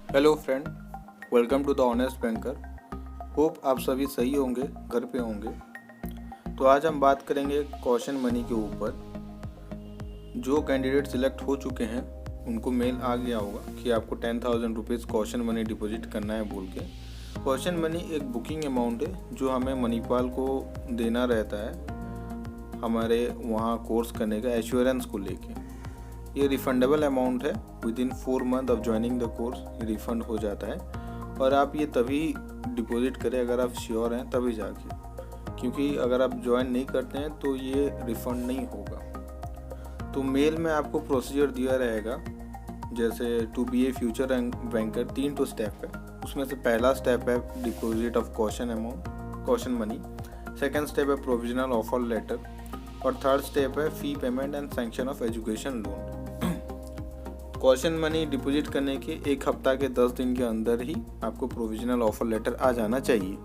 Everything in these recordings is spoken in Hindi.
Hello friend, welcome to the honest banker. Hope आप सभी सही होंगे, घर पे होंगे। तो आज हम बात करेंगे कॉशन मनी के ऊपर। जो कैंडिडेट सिलेक्ट हो चुके हैं उनको मेल आ गया होगा कि आपको 10,000 रुपीज़ कॉशन मनी डिपॉजिट करना है बोल के। कॉशन मनी एक बुकिंग अमाउंट है जो हमें मनीपाल को देना रहता है हमारे वहाँ कोर्स करने का एश्योरेंस को लेके। ये रिफंडेबल अमाउंट है, with in 4 month of joining the course ये रिफ़ंड हो जाता है। और आप ये तभी डिपॉजिट करें अगर आप श्योर हैं तभी जाके, क्योंकि अगर आप ज्वाइन नहीं करते हैं तो ये रिफ़ंड नहीं होगा। तो मेल में आपको प्रोसीजर दिया रहेगा, जैसे to be a future banker 3 step है। उसमें से पहला स्टेप है deposit of caution money, second step है प्रोविजनल ऑफर लेटर और थर्ड स्टेप है fee payment and sanction of education loan. Caution money deposit करने के 1 हफ्ता के 10 दिन के अंदर ही आपको प्रोविजनल ऑफर लेटर आ जाना चाहिए।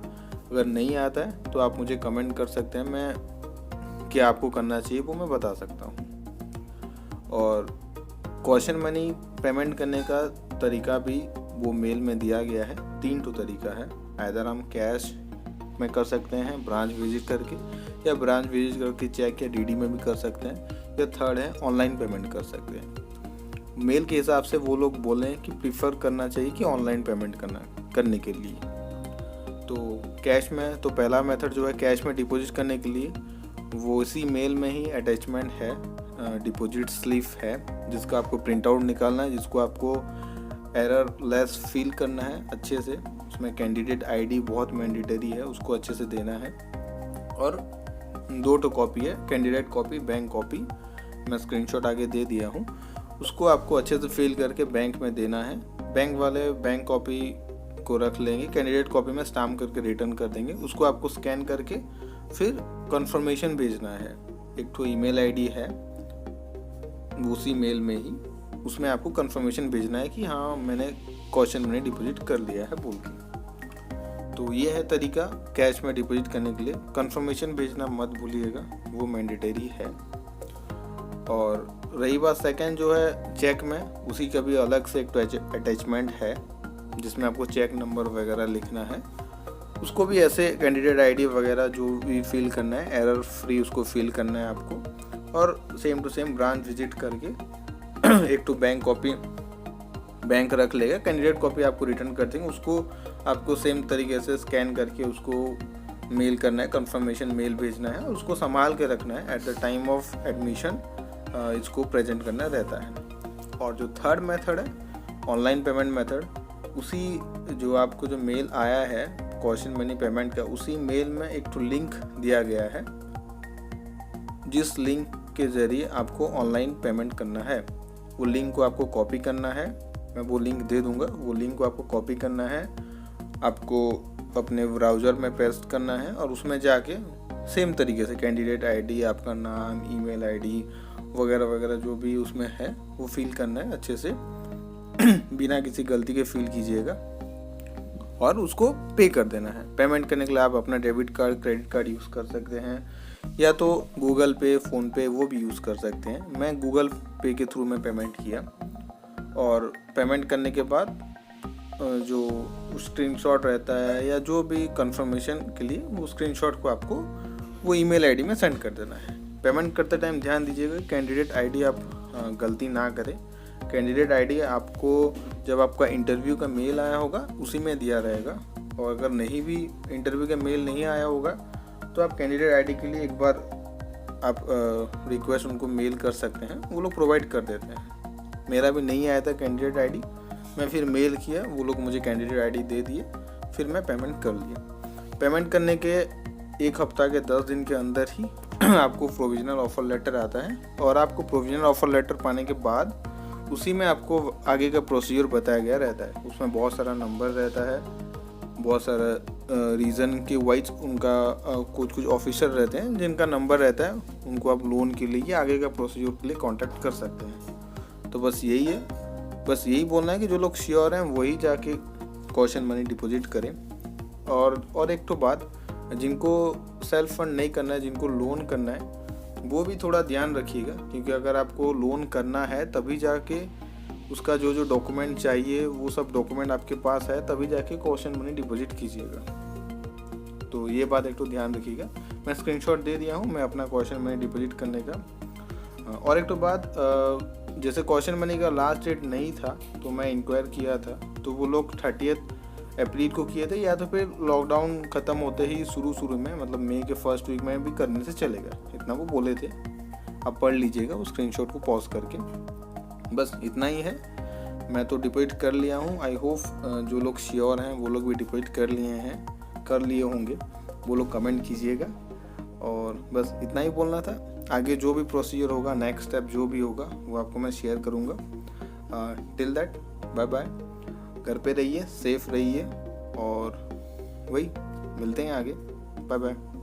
अगर नहीं आता है तो आप मुझे कमेंट कर सकते हैं, मैं क्या आपको करना चाहिए वो मैं बता सकता हूँ। और कॉशन मनी पेमेंट करने का तरीका भी वो मेल में दिया गया है। 3 तरीका है, आइदर हम कैश में कर सकते हैं ब्रांच विजिट करके, या ब्रांच विजिट करके चेक या डीडी में भी कर सकते हैं, या थर्ड है ऑनलाइन पेमेंट कर सकते हैं। मेल के हिसाब से वो लोग बोले हैं कि प्रीफर करना चाहिए कि ऑनलाइन पेमेंट करने के लिए। तो कैश में तो पहला मेथड जो है कैश में डिपॉजिट करने के लिए, वो इसी मेल में ही अटैचमेंट है, डिपॉजिट स्लिप है जिसका आपको प्रिंट आउट निकालना है, जिसको आपको एरर लेस फिल करना है अच्छे से। उसमें कैंडिडेट आईडी बहुत मैंडेटरी है, उसको अच्छे से देना है। और 2 कॉपी है, कैंडिडेट कॉपी, बैंक कॉपी। मैं स्क्रीनशॉट आगे दे दिया हूँ, उसको आपको अच्छे से फिल करके बैंक में देना है। बैंक वाले बैंक कॉपी को रख लेंगे, कैंडिडेट कॉपी में स्टैम्प करके रिटर्न कर देंगे। उसको आपको स्कैन करके फिर कंफर्मेशन भेजना है। एक तो ईमेल आईडी है उसी मेल में ही, उसमें आपको कंफर्मेशन भेजना है कि हाँ मैंने कॉशन मनी डिपॉजिट कर लिया है बोल के। तो ये है तरीका कैश में डिपॉजिट करने के लिए। कंफर्मेशन भेजना मत भूलिएगा, वो मैंडेटरी है। और रही बात सेकंड जो है चेक में, उसी का भी अलग से एक तो अटैचमेंट है जिसमें आपको चेक नंबर वगैरह लिखना है। उसको भी ऐसे कैंडिडेट आईडी वगैरह जो भी फिल करना है, एरर फ्री उसको फिल करना है आपको। और same to same branch visit करके एक तो बैंक कॉपी बैंक रख लेगा, कैंडिडेट कॉपी आपको रिटर्न कर देंगे। उसको आपको सेम तरीके से स्कैन करके उसको मेल करना है, कंफर्मेशन मेल भेजना है, उसको संभाल के रखना है। At the time of admission इसको प्रेजेंट करना रहता है। और जो थर्ड मेथड है ऑनलाइन पेमेंट मेथड, उसी जो आपको जो मेल आया है कॉशन मनी पेमेंट का, उसी मेल में एक तो लिंक दिया गया है जिस लिंक के ज़रिए आपको ऑनलाइन पेमेंट करना है। वो लिंक को आपको कॉपी करना है, मैं वो लिंक दे दूंगा। वो लिंक को आपको कॉपी करना है, आपको अपने ब्राउज़र में पेस्ट करना है और उसमें जाके सेम तरीके से कैंडिडेट आईडी, आपका नाम, ईमेल आईडी वगैरह वगैरह जो भी उसमें है वो फिल करना है अच्छे से बिना किसी गलती के फिल कीजिएगा और उसको पे कर देना है। पेमेंट करने के लिए आप अपना debit card, credit card use कर सकते हैं, या तो गूगल पे, फ़ोन पे वो भी यूज़ कर सकते हैं। मैं गूगल पे के थ्रू में पेमेंट किया। और पेमेंट करने के बाद जो स्क्रीनशॉट रहता है या जो भी कंफर्मेशन के लिए, वो स्क्रीनशॉट को आपको वो ईमेल आईडी में सेंड कर देना है। पेमेंट करते टाइम ध्यान दीजिएगा कैंडिडेट आईडी आप गलती ना करें। कैंडिडेट आईडी आपको जब आपका इंटरव्यू का मेल आया होगा उसी में दिया रहेगा। और अगर नहीं भी इंटरव्यू का मेल नहीं आया होगा तो आप कैंडिडेट आईडी के लिए एक बार आप रिक्वेस्ट उनको मेल कर सकते हैं, वो लोग प्रोवाइड कर देते हैं। मेरा भी नहीं आया था कैंडिडेट आईडी, मैं फिर मेल किया, वो लोग मुझे कैंडिडेट आईडी दे दिए, फिर मैं पेमेंट कर लिया। पेमेंट करने के 1 हफ्ता के 10 दिन के अंदर ही आपको प्रोविजनल ऑफर लेटर आता है। और आपको प्रोविजनल ऑफर लेटर पाने के बाद उसी में आपको आगे का प्रोसीजर बताया गया रहता है। उसमें बहुत सारा नंबर रहता है, बहुत सारा रीज़न के वाइज उनका कुछ ऑफिसर रहते हैं जिनका नंबर रहता है, उनको आप लोन के लिए या आगे का प्रोसीजर के लिए कांटेक्ट कर सकते हैं। तो बस यही है, बस यही बोलना है कि जो लोग श्योर हैं वही जाके कॉशन मनी डिपॉजिट करें। और एक तो बात, जिनको सेल्फ फंड नहीं करना है, जिनको लोन करना है, वो भी थोड़ा ध्यान रखिएगा, क्योंकि अगर आपको लोन करना है तभी जाके उसका जो जो डॉक्यूमेंट चाहिए वो सब डॉक्यूमेंट आपके पास है, तभी जाके कॉशन मनी डिपॉजिट कीजिएगा। तो ये बात एक तो ध्यान रखिएगा। मैं स्क्रीनशॉट दे दिया हूँ मैं अपना कॉशन मनी डिपॉजिट करने का। और एक तो बात, जैसे कॉशन मनी का लास्ट डेट नहीं था तो मैं इंक्वायर किया था, तो वो लोग 30 अप्रैल को किए थे, या तो फिर लॉकडाउन ख़त्म होते ही शुरू में, मतलब मई के फर्स्ट वीक में भी करने से चलेगा, इतना वो बोले थे। आप पढ़ लीजिएगा उस स्क्रीनशॉट को पॉज करके। बस इतना ही है। मैं तो डिपॉजिट कर लिया हूँ। आई होप जो लोग श्योर हैं वो लोग भी डिपॉजिट कर लिए होंगे, वो लोग कमेंट कीजिएगा। और बस इतना ही बोलना था। आगे जो भी प्रोसीजर होगा, नेक्स्ट स्टेप जो भी होगा, वो आपको मैं शेयर करूँगा। Till that bye bye. घर पे रहिए, सेफ रहिए, और वही मिलते हैं आगे। Bye bye.